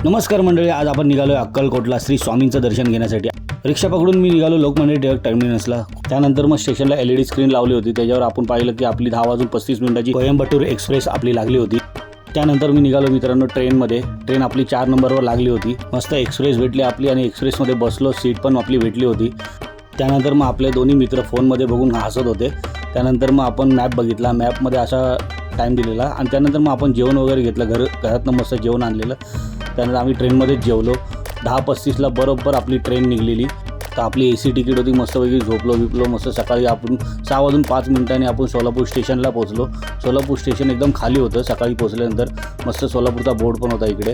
नमस्कार मंडळी, आज आपण निघालो अक्कलकोटला श्री स्वामींचं दर्शन घेण्यासाठी। रिक्षा पकडून मी निघालो लोकमान्य टिळक टर्मिनसला। त्यानंतर मग स्टेशनला LED स्क्रीन लावली होती, त्याच्यावर आपण पाहिलं की आपली 10:35 कोयंबटूर एक्सप्रेस आपली लागली होती। त्यानंतर मी निघालो मित्रांनो ट्रेनमध्ये। ट्रेन आपली 4 नंबरवर लागली होती। मस्त एक्सप्रेस भेटली आपली आणि एक्सप्रेसमध्ये बसलो, सीट पण आपली भेटली होती। त्यानंतर मग आपले दोन्ही मित्र फोनमध्ये बघून हसत होते। त्यानंतर मग आपण मॅप बघितला, मॅपमध्ये असा टाईम दिलेला आणि त्यानंतर मग आपण जेवण वगैरे घेतलं, घरातनं मस्त जेवण आणलेलं। त्यानंतर आम्ही ट्रेनमध्येच जेवलो। 10:35ला बरोबर आपली ट्रेन निघलेली। तर आपली AC तिकीट होती, मस्तपैकी झोपलो मस्त। सकाळी आपण 6:05 आपण सोलापूर स्टेशनला पोहोचलो। सोलापूर स्टेशन एकदम खाली होतं सकाळी पोहोचल्यानंतर। मस्त सोलापूरचा बोर्ड पण होता इकडे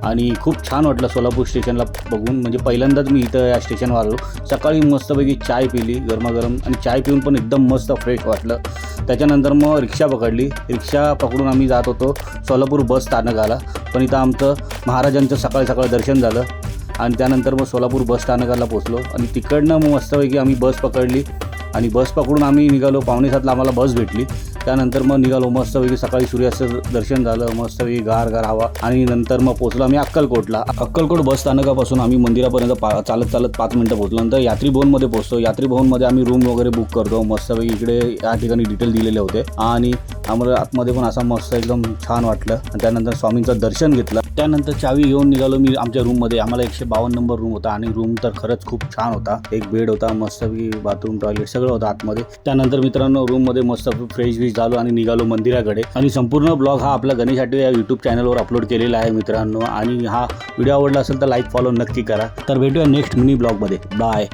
आणि खूप छान वाटलं सोलापूर स्टेशनला बघून। म्हणजे पहिल्यांदाच मी इथं या स्टेशनवर आलो। सकाळी मस्तपैकी चाय पिली गरमागरम आणि चाय पिऊन पण एकदम मस्त फ्रेश वाटलं। त्याच्यानंतर मग रिक्षा पकडली। रिक्षा पकडून आम्ही जात होतो सोलापूर बस स्थानकाला, पण इथं आमचं महाराजांचं सकाळी दर्शन झालं आणि त्यानंतर मग सोलापूर बस स्थानकाला पोहोचलो आणि तिकडनं मग मस्तपैकी आम्ही बस पकडली आणि बस पकडून आम्ही निघालो। 6:45ला आम्हाला बस भेटली। त्यानंतर मग निघालो मस्तपैकी। सकाळी सूर्याचं दर्शन झालं, मस्तपैकी गार हवा आणि नंतर मग पोहोचलो आम्ही अक्कलकोटला। अक्कलकोट बस स्थानकापासून आम्ही मंदिरापर्यंत चालत 5 मिनिटं पोहोचलो। नंतर यात्री भवनमध्ये पोहोचतो। यात्री भवनमध्ये आम्ही रूम वगैरे बुक करतो मस्तपैकी। इकडे या ठिकाणी डिटेल दिलेले होते आणि आम्हाला आतमध्ये पण असं मस्त एकदम छान वाटलं आणि त्यानंतर स्वामींचं दर्शन घेतलं। त्यानंतर चावी घेऊन निघालो मी आमच्या रूममध्ये। आम्हाला 152 नंबर रूम होता आणि रूम तर खरंच खूप छान होता। एक बेड होता, मस्तपैकी बाथरूम, टॉयलेट सगळं होतं आतमध्ये। त्यानंतर मित्रांनो रूममध्ये मस्त फ्रेश झालो आणि निघालो मंदिराकडे। आणि संपूर्ण ब्लॉग हा आपला गणेश आठवे या YouTube चॅनलवर अपलोड केलेला आहे मित्रांनो। आणि हा व्हिडिओ आवडला असेल तर लाईक फॉलो नक्की करा। तर भेटूया नेक्स्ट मिनी ब्लॉगमध्ये। बाय।